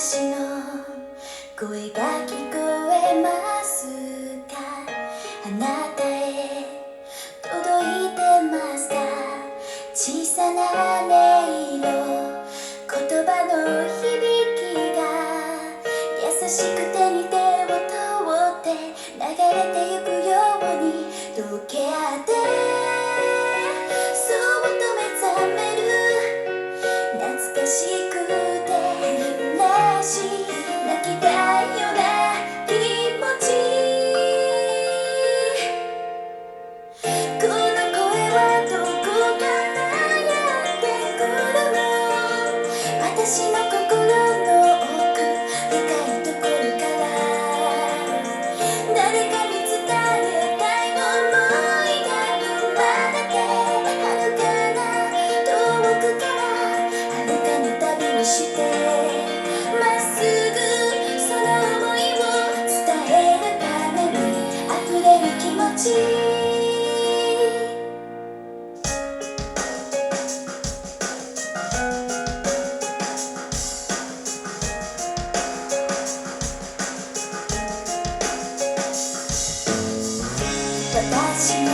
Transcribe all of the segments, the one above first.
私の声が聞こえますか？あなたへ届いてますか？小さな音色、言葉の響きが優しく手に手を取って流れてゆくように溶け合って、そっと目覚める懐かしくて嬉しい泣きたいような気持ち。この声はどこからやってくるの？私の心の奥深いところから誰かに伝えたい想いが生まれて、遥かな遠くから遥かに旅をしてまっすぐその想いを伝えるために溢れる気持ち。私の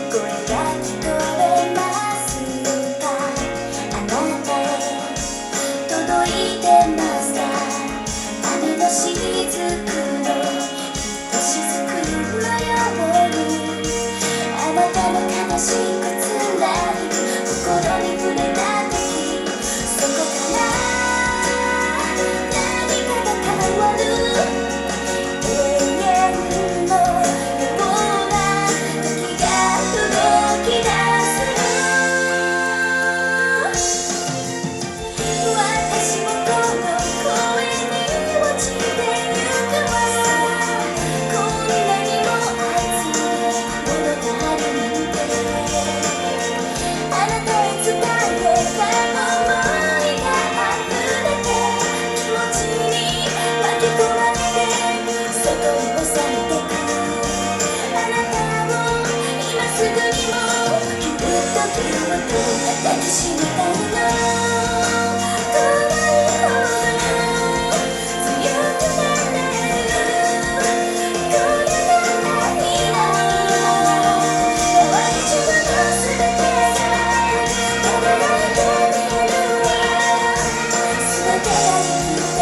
声が聞こえますか？あなたへ届いてますか？雨のしずくのしずくのように、あなたの悲しくつらい心に触れた時、そこから何かが変わる。抱きしめたいの、怖いほど強くなれる、これがないの。終わり自分の全てが輝いて見えるわ。全てが生きて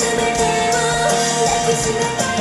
全てがしめた